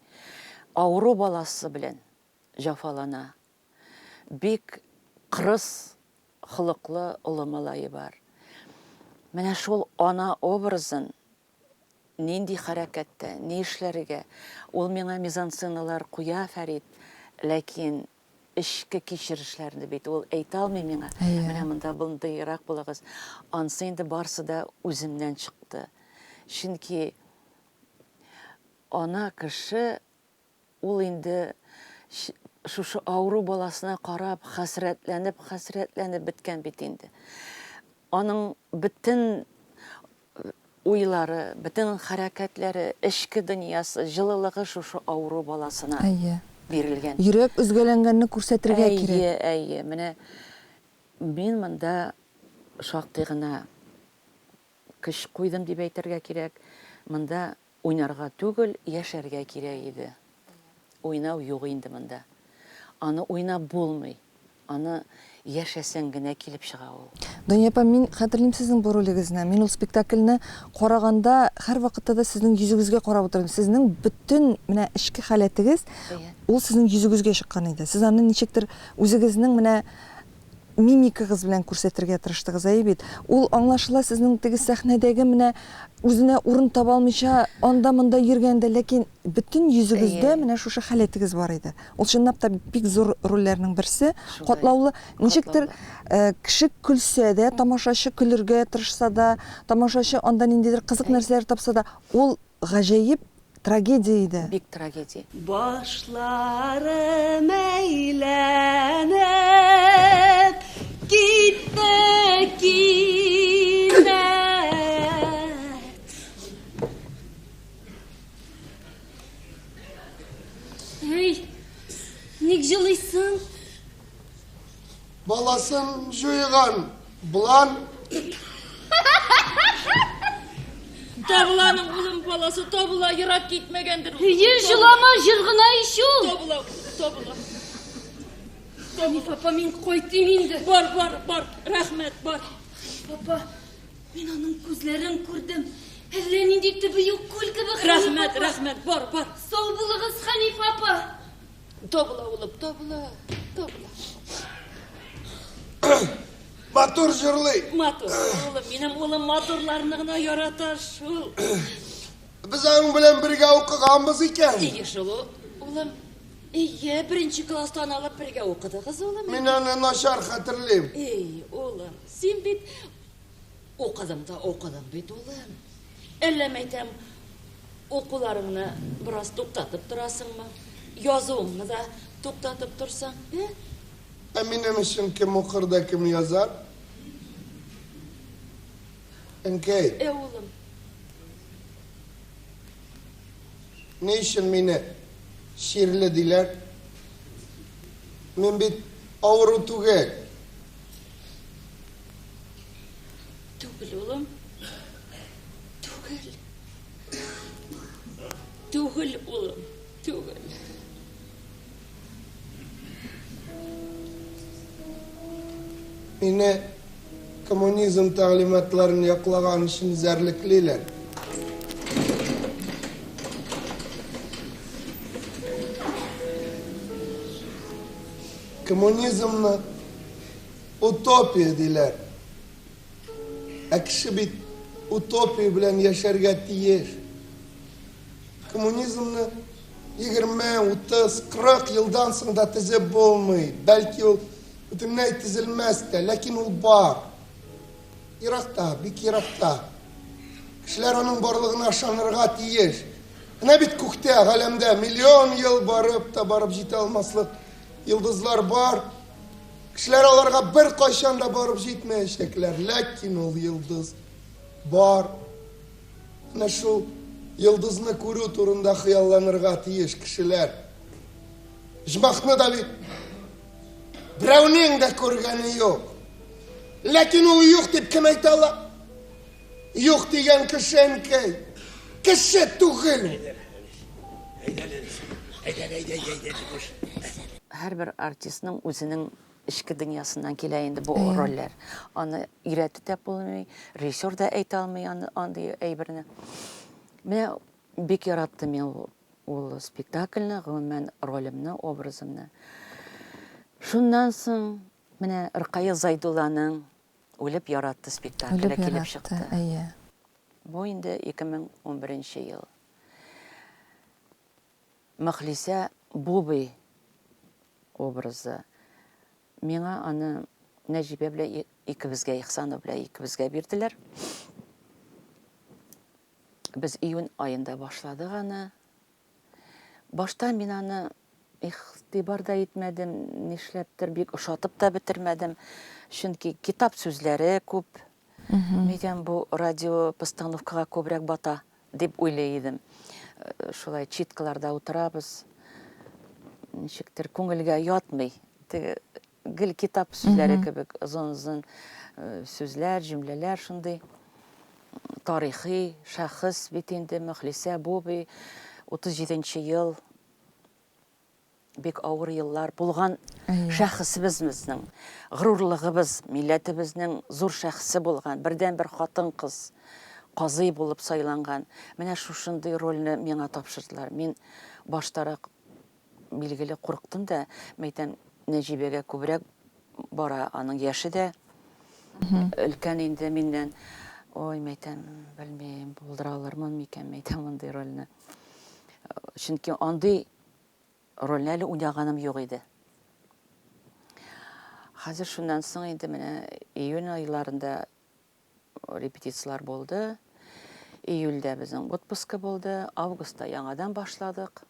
авыру баласы белән җафалана. Бик кырыс холыклы улы малае бар. Менә шул ана образын нинди хәрәкәттә, ни эшләргә, ул миңа мизансценалар куя Фәрит, ләкин эшке кичерешләрне бит ул әйтә алмый миңа. Менә монда бундайрак булагыз. Ансы инде барсы да үземнән чыкты. Чөнки ана кеше ул инде шушы ауру баласына карап, хәсрәтләнеп биткән бит инде. Аның бөтен уйлары, бөтен хәрәкәтләре, эшке дөньясы, җылылыгы шушы ауру баласына Әйе. бирелгән. Йөрәк үзгәләнгәнне күрсәтергә кирәк. Әйе, менә мин монда шактый гына көч куйдым дип әйтергә кирәк. Монда уйнарга түгел, яшәргә кирәк иде. Уйнау юк инде монда. Аны уйнап булмый. Аны яшәсәң генә килеп чыга ул. Дөнья апа, мин хәтерлим сезнең бу ролегезне. Мин ул спектакльне караганда һәр вакытта да сезнең йөзегезгә карап утырдым. Сезнең бөтен менә эчке халәтегез ул сезнең йөзегезгә чыккан иде. Сез аны ничектер үзегезнең менә мимикагыз белән күрсәтергә тырыштыгыз, әйе бит. Ул аңлашыла сезнең теге сәхнәдәге менә үзенә урын таба алмыйча анда-монда йөргәндә, ләкин бөтен йөзегездә менә шушы халәтегез бар иде. Ул чынлап та бик зур рольләрнең берсе. Катлаулы, ничектер кеше көлсә дә, тамашачы көлергә тырышса да, тамашачы анда ниндидер кызык нәрсәләр тапса да, ул гаҗәеп трагедия иде. Бик трагедия. Başlarım eğlenip gitmek yine. Hey, ник жылыйсың? Баласын жуйған бұлан Табыланың улым баласы табыла ерак китмегендер. Жылама жырғына ишул. Табыла. Папа, мен қойтым енді. Бар, рәхмәт, бар. Папа, мен аның көзлерін көрдім. Әлі нинди түбі yok көл кебек. Рәхмәт, бар. Сау булыгыз, Хани папа. Табыла улым, табыла. матур жырлый. Матур, улым, минем улым матурларны гына ярата шул. Біз аның білен бірге оқығанбыз екен. Ие шул, улым. Ие, бірінші кластан алып бірге оқыдығыз, улым. Мен аны нашар хатırlayayım. Ей, улым, сен бит оқыдым бит, улым. Әлләмәйтәм, оқуларыңны біраз тоқтатып тұрасыңмы? Язуыңны да тоқтатып тұрсаң, Eminim için kim okur da kim yazar? Enkey, Улым. ne için beni şiirlediler? Ben bir avru tugel. Түгел, улым. Түгел, улым. Түгел. Beni komünizm talimatlarını yaklagan için zerlikliler. Komünizmni utopiya diler. Kishi bir utopiya bilan yaşarga tiyish. Komünizmni 20, 30, 40 yıldan sonra tizib bo'lmaydi. Belki o butunlay tizilmez de, lakin o var. Irak'ta, bik Irak'ta. Kişiler onun barlığına aşanırga tiyish. Ne bit kukte, alemde milyon yıl barıp jite almaslık yıldızlar var. Kişiler onlarga bir kaşan da barıp jitmeyecekler. Lakin o yıldız var. Ne şu yıldızını kuru turunda hıyallanırga tiyish kişiler. Jmaqni da bir birovning da ko'rgani yo'q. Lekin u yo'q deb kim aytadi? Yo'q degan kishi tug'il. Һәр бер артистның үзенең ішкі дөньясыннан килә инде бу рольләр. Аны өйрәтеп тә булмый, режиссер да әйтә алмый андый әйберне. Менә бик яраттым мин ул спектакльне, гомумән ролемне, образымны. Шуннан соң менә Рыкая Зайдулланың үлеп яратты спектакле килеп чыкты. Әйе. Бу инде 2011 ел. Мөхлисә Бубый образы. Миңа аны Нәҗибә белән икебезгә, Ихсанов белән икебезгә бирделәр. Без июнь айында башладык аны. Башта мин аны игътибар да итмәдем, нишләптер бик ошатып та бетермәдем. Чөнки китап сүзләре күп. Мәйтәм бу радио постановкага күбрәк бата дип уйлый идем. Шулай читкаларда утырабыз. Ничектер күңелгә ятмый. Гел китап сүзләре кебек озын-озын сүзләр, җөмләләр шундый. Тарихи шәхес бит инде Мөхлисә Буби 37-нче ел. Бик авыр еллар булган шәхесебез безнең. Горурлыгыбыз, милләтебезнең зур шәхесе булган. Бердән-бер хатын-кыз казый булып сайланган. Менә шушындый рольне миңа тапшырдылар. Мин баштарак билгеле курыктым да, мәйтәм Нәҗибәгә күбрәк бара, аның яше дә өлкән инде миннән. Ой, мәйтәм, белмим, булдыралармын микән, мәйтәм мондый рольне. Чөнки андый рольне әле уйнаганым юк иде. Хәзер шуннан соң инде менә июнь айларында репетициялар булды. Июльдә безнең отпуска булды, августта яңадан башладык.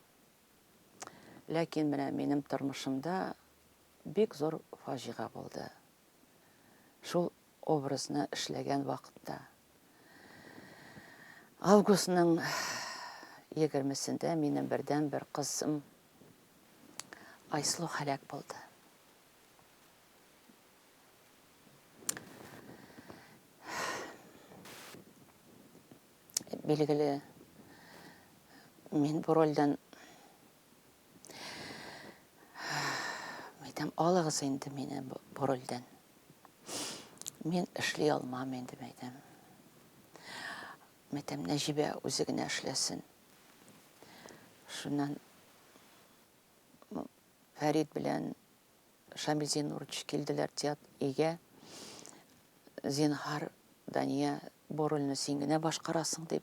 Ләкин менә минем тормышымда бик зур фаҗига булды. Шул образны эшләгән вакытта. Августның 20-сендә минем бердән-бер кызым Айслу һәлак булды. Билгеле, мин бу рольдән мәйтәм, алыгыз инде мине бу рольдән. Мин эшли алмам инде, мәйтәм. Мәйтәм, Нәҗибә үзе генә эшләсен. Шуннан Фәрид белән Шамил Зинурович килделәр театрга. Зинһар, Дания, бу рольне син генә башкарасың дип.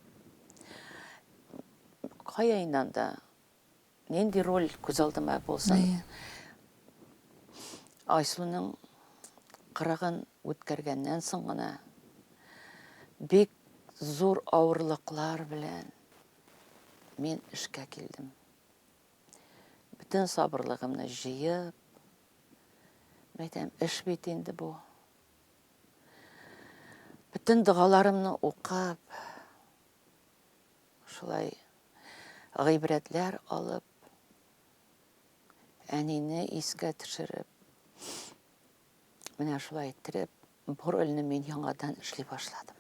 Каяйнан да нинди роль күз алдыма булсын. Айслуның кырыгын үткәргәннән соң гына бик зур авырлыклар белән мин эшкә килдем. Бүтән сабырлыгымны җыеп, мәйтәм, эш бит инде бу. Бүтән дугаларымны укып, шулай гыйбрәтләр алып, әнине искә төшереп, менә шулай иттереп, бу рольне мин яңадан эшли башладым.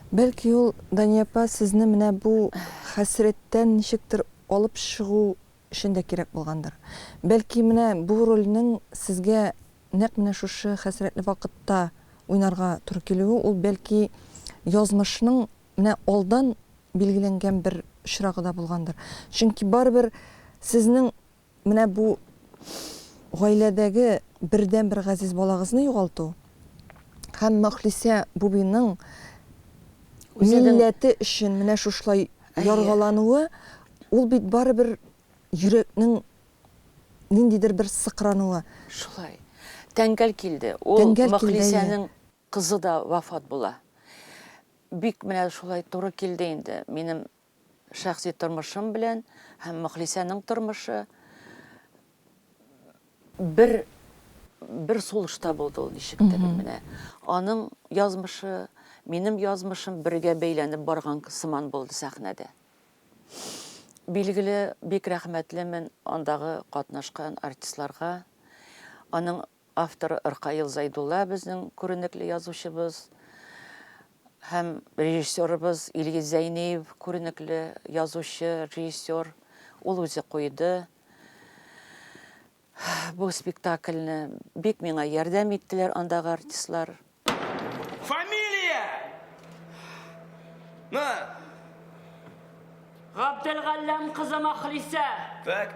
Бәлки ул, Дания апа, сезне менә бу хәсрәттән ничектер алып чыгу өчен дә кирәк булгандыр. Бәлки менә бу рольнең сезгә нәкъ менә шушы хәсрәтле вакытта уйнарга туры килүе, ул бәлки язмышның менә алдан билгеләнгән бер очрагы да булгандыр. Чөнки барыбер сезнең менә бу гаиләдәге бердән-бер газиз балагызны югалту һәм Мөхлисә Бубиның милләте өчен менә шушлай яргалануы, ул бит барыбер йөрәкнең ниндидер бер сыкрануы. Шулай. Тәңгәл килде. Ул Мөхлисәнең кызы да вафат була. Бик менә шулай туры килде инде. Минем шәхси тормышым белән һәм Мөхлисәнең тормышы бер сулышта булды ул ничектер менә. Аның язмышы, минем язмышым бергә бәйләнеп барган сыман булды сәхнәдә. Билгеле, бик рәхмәтлемен андагы катнашкан артистларга. Аның авторы Иркаил Зайдулла, безнең күренекле язучыбыз, һәм режиссерыбыз Илгиз Зәйнеев, күренекле язучы, режиссер. Ул үзе куйды. Бу спектакльне бик миңа ярдәм иттеләр андагы артистлар. Фамилия! На! Габделгаллам кызы Мөхлисә. Так,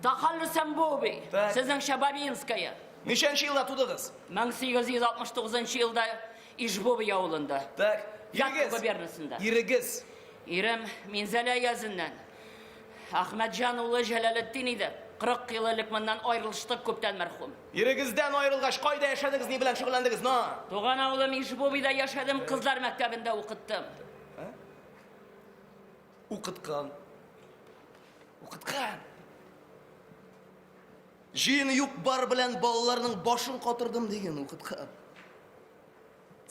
Тахаллусам Буби. Так. Сезнең Шабабинская. ничәнче елда тудыгыз? 1869 елда Ижбуби авылында. Так, Ят губернасында. Ирегез. Ирем Минзәлә языннан. Ахмәтҗан улы Җәләлетдин иде. 40 ел элек моннан аерылыштык күптән мәрхүм. Ирегездән аерылгач кайда яшәдегез, ни белән шөгыльләндегез, на? Туган авылым Ижбубида яшәдем, кызлар мәктәбендә укыттым. Укыткан. Укытқан. Жиыны юк бар белән балаларның башын катырдым деген укытқан.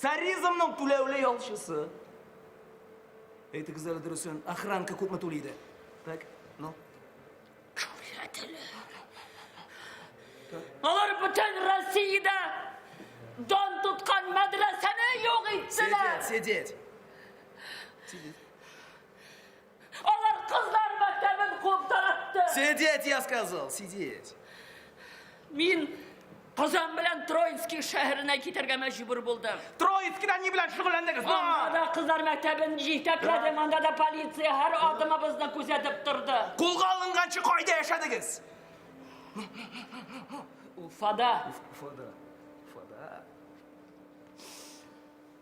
Царизмның түләүле ялчысы. Әйтегез әле дөресен, охранка күпме түлейді? Так, ну. Алар бүтән Россиядә дан тоткан мәдрәсәне юк иттеләр. Сидеть. Алар кызлар мәктәбен куып таратты. Сидеть, я сказал, сидеть. Мин кызым белән Троицкий шәһәренә китәргә мәҗбүр булдым. Троицкидан ни белән шөгыльләндегез? Анда да кызлар мәктәбен җитәкләдем, анда да полиция һәр адымыбызны күзәтеп торды. Кулга алынганчы кайда яшәдегез? Уфада.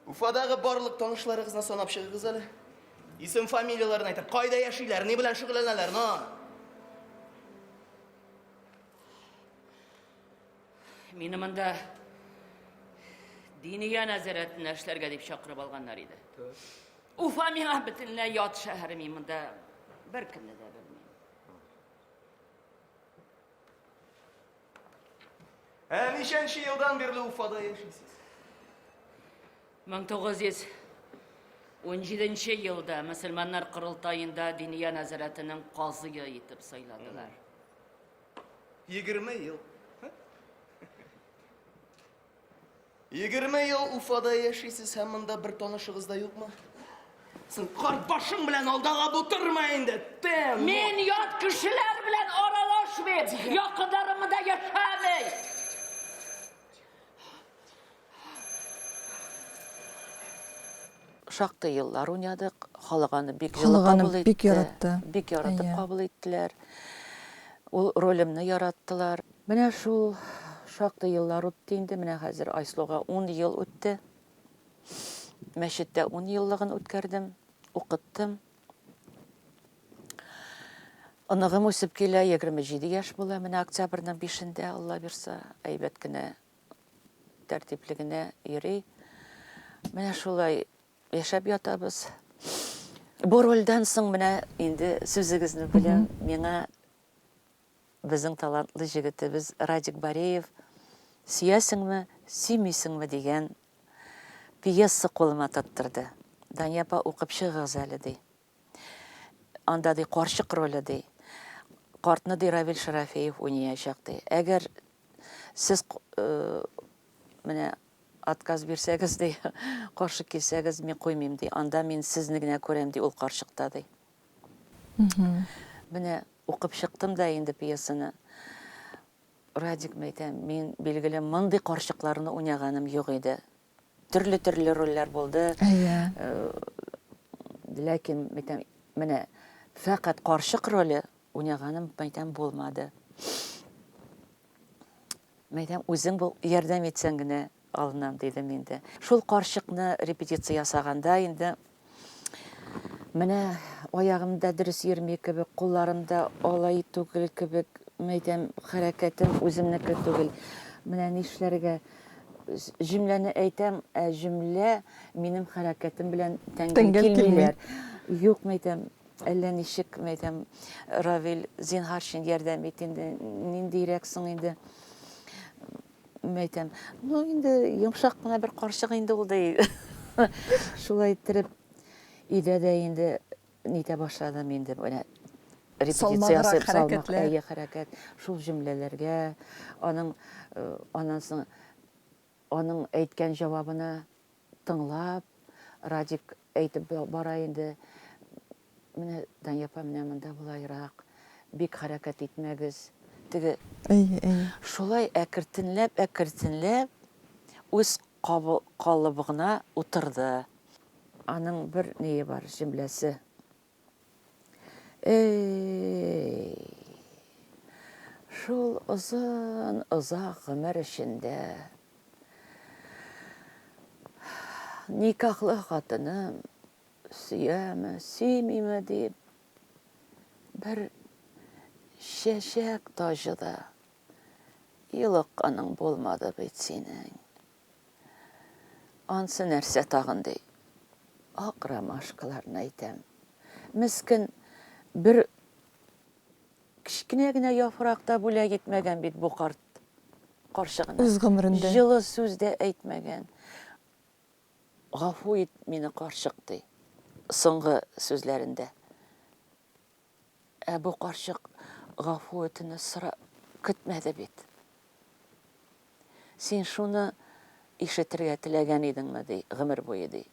Уфадагы барлык танышларыгызны санап чыгыгыз әле. Исем фамилияларын әйтеп, кайда яшиләр, ни белән шөгыльләнәләр, но? Мине монда диния нәзарәтенә эшләргә дип чакырып алганнар иде. Уфа миңа бөтенләй ят шәһәр, мин монда бер көнне дә белмим. Ничәнче елдан бирле Уфада яшисез? 1917 елда мөселманнар кырылтаенда диния нәзарәтенең казые итеп сайладылар. 20 ел. 20 ел Уфада яшисез, һәм монда бер танышыгыз да юкмы? Син карбашың белән алдага бутырма инде. Мин ят кешеләр белән аралашмыйм, якындарымны да яшәмим. Шактый еллар уйнадык. Халык аны бик җылы Халык аны кабул бик итте. яратты. Бик яратып Әйе. кабул иттеләр. Ул ролемне яраттылар. Менә шул шактый еллар үтте инде. Менә хәзер Айслуга 10 ел үтте. Мәчеттә 10 еллыгын үткәрдем, укыттым. Аныгым үсеп килә, 27 яшь була. Менә октябрьнең 5-ендә, Алла бирсә, әйбәт кенә тәртипле генә йөри. Менә шулай яшәп ятабыз. Бу рольдән соң менә инде сүзегезне беләм, миңа безнең талантлы җегетебез Радик Бареев "Сөясеңме, сөймисеңме" дигән пьеса кулыма тоттырды. Дания апа укып чыгыгыз әле ди. Анда ди карчык роле ди. Картны ди Равил Шарафеев уйнаячак ди. Әгәр сез менә отказ бирсәгез ди, каршы килсәгез, мин куймыйм ди. Анда мин сезне генә күрәм ди, ул карчыкта ди. Менә укып чыктым да инде пьесаны. Радик мәйтәм, мин билгеле мондый карчыкларны уйнаганым юк иде. Төрле рольләр булды. Әйе. Ләкин мәйтәм, менә фақат карчык роле уйнаганым мәйтәм булмады. Мәйтәм, үзең бул ярдәм итсәң генә алынам дидем инде. Шул карчыкны репетиция ясаганда инде менә аягымда дөрес йөрми кебек, кулларымда алай түгел кебек, мәйтәм, хәрәкәтем үземнеке түгел. Менә нишләргә җөмләне әйтәм, ә җөмлә минем хәрәкәтем белән тәңгәл килмиләр. Юк, мәйтәм, әллә ничек, мәйтәм, Равил зинһарчын ярдәм ит инде, ниндирәк соң инде. Мәйтәм, ну инде йомшак кына бер карчык инде ул ди. Шулай иттереп өйдә дә инде нитә башладым инде менә репетициясы хәрәкәтләр. хәрәкәт шул җөмләләргә, аның аннан аның әйткән җавабына тыңлап, Радик әйтеп бара инде. Менә Дания апа, менә монда булайрак, бик хәрәкәт итмәгез. Теге шулай әкертенләп үз калыбыгына утырды. Аның бер ние бар, җөмләсе. Шул озак гомер эчендә никахлы хатыным сөяме, сөймиме дип бер шәшәк тажыда йылыкканың булмады бит синең. Ансы нәрсә тагын ди. Ак ромашкаларны әйтәм. Мискин бер Кичкенә генә яфракта бүләк итмәгән бит бу карчыгына. Үз гомерендә. Җылы сүз дә әйтмәгән. Гафу ит мине карчык ди. Соңгы сүзләрендә. Бу карчык гафу итүне көтмәде бит. Син шуны ишетергә теләгән идеңме ди, гомер буе ди.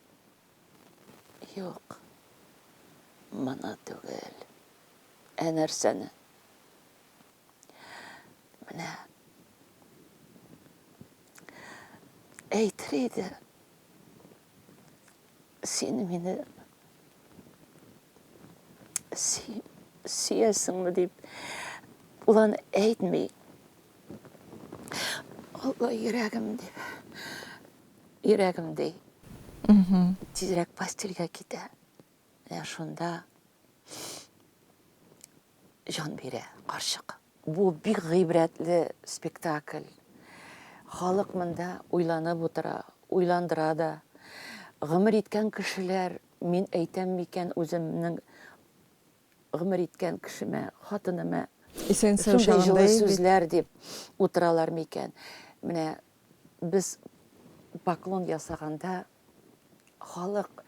Юк. Моны түгел. Нәрсәне? Менә әйтер иде. Син мине сөясеңме дип, улан әйтмей. Алла йөрәгем дип. Йөрәгем ди. Тизрәк постельгә китә. Шунда жан бирә карчык. Бу бик гыйбрәтле спектакль. Халык монда уйланып утыра, уйландыра да. Гомер иткән кешеләр, мин әйтәм микән үземнең гомер иткән кешемә, хатыныма шундай җылы сүзләр дип утыралар микән. Менә без поклон ясаганда халык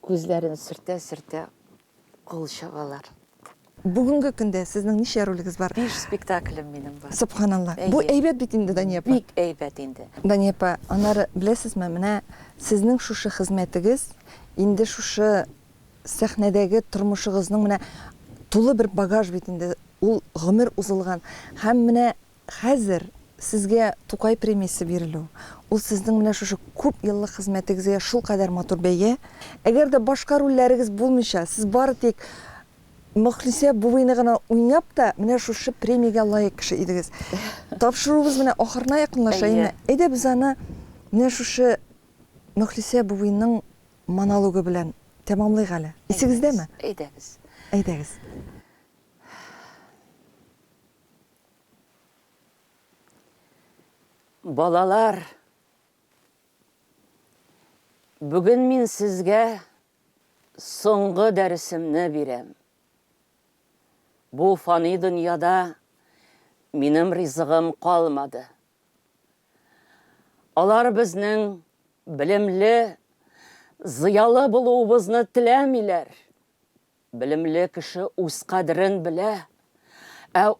күзләрен сөртә-сөртә кул чагалар. Бүгенге көндә сезнең ничә ролегез бар? 5 спектаклем минем бар. Субханалла. Бу әйбәт бит инде, Дания апа. Бик әйбәт инде. Дания апа, аннары беләсезме, менә сезнең шушы хезмәтегез инде шушы сәхнәдәге тормышыгызның менә тулы бер багаж бит инде. Ул гомер узылган. Һәм менә хәзер сезгә Тукай премиясе бирелү. Ул сезнең менә шушы күп еллык хезмәтегезгә шул кадәр матур бәя. Әгәр дә башка рольләрегез булмыйча, сез бары тик Мөхлисә буйны гына уйнап та, менә шушы премиягә лаек кеше идегез. Тапшыруыбыз менә ахырына якынлаша инде. Әйдә без аны менә шушы Мөхлисә буйның монологы белән тәмамлыйк әле. Исегездәме? Әйдәгез. Әйдәгез. Балалар, бүген мин сезгә соңгы дәресемне бирәм. Бу фани дөньяда минем ризыгым калмады. Алар безнең белемле, зыялы булуыбызны теләмиләр. Белемле кеше үз кадерен белә.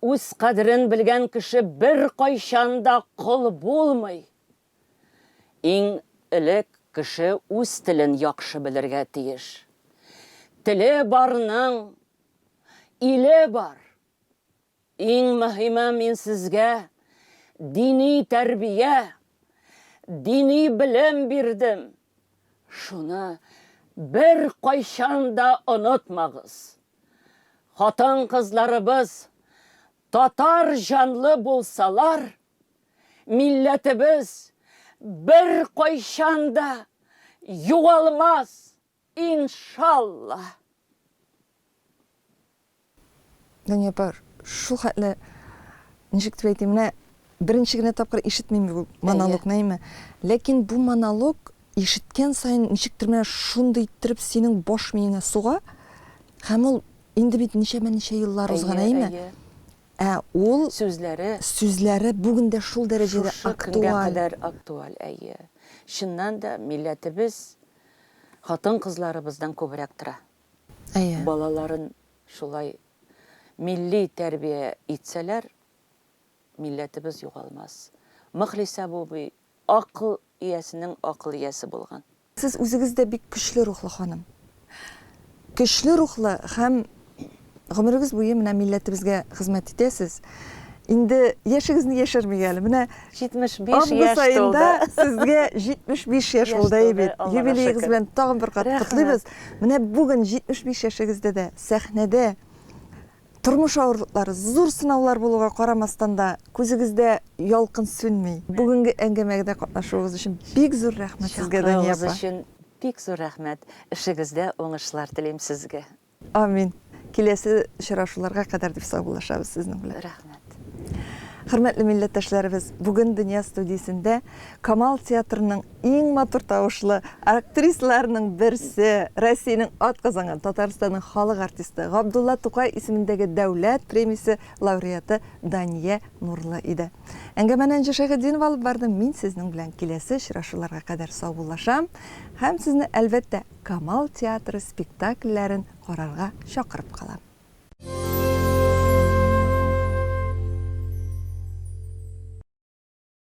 Үз кадерен белгән кеше бер кайчан да кол булмый. Иң элек кеше үз телен яхшы белергә тиеш. Теле барның иле бар. Иң мөһиме мин сезгә дини тәрбия, дини белем бирдем. Шуны бер кайчан да онытмагыз. Хатын кызларыбыз татар жанлы булсалар, милләтебез бер кайчан да югалмас, иншалла. Дания апа, шул хәтле ничек дип әйтим, менә беренче генә тапкыр ишетмим бу монологны, әйме. Ләкин бу монолог ишеткән сайын ничектер менә шундый иттереп синең баш миеңә суга. Һәм ул инде бит ничә еллар узган, әйме. Ул сүзләре бүген дә шул дәрәҗәдә актуаль. Әйе. Шуннан да милләтебез хатын кызларыбыздан күбрәк тора. Әйе. Балаларын шулай милли тәрбия итсәләр, милләтебез югалмас. Мөхлисә буй акыл иясенең акыл иясе булган. Сез үзегез дә бик көчле рухлы ханым. Көчле рухлы һәм гомерегез буе менә милләтебезгә хезмәт итәсез. Инде яшегезне яшермәгә әле. Менә 75 яшь тулды. Сезгә 75 яшь булды бит. Юбилейгыз белән тагын бер кат котлыйбыз. Менә бүген 75 яшегездә дә сәхнәдә тормыш авырлыклары, зур сынаулар булуга карамастан да күзегездә ялкын сүнми. Бүгенге әңгәмәгә катнашуыгыз өчен бик зур рәхмәт сезгә, Дания апа. Өчен бик зур рәхмәт. Эшегездә уңышлар телим сезгә. Амин. Киләсе очрашуларга кадәр дип саубуллашабыз сезнең белән. Рәхмәт. Хөрмәтле милләттәшләребез, бүген Дөнья студиясендә Камал театрының иң матур тавышлы актрисларының берсе, Россиянең атказанган Татарстанның халык артисты Габдулла Тукай исемендәге дәүләт премиясе лауреаты Дания Нурлы иде. Әңгәмәне Әнҗә Шәйхетдинова алып барды. Мин сезнең белән киләсе очрашуларга кадәр саубуллашам һәм сезне әлбәттә Камал театры спектакльләрен карарга чакырып калам.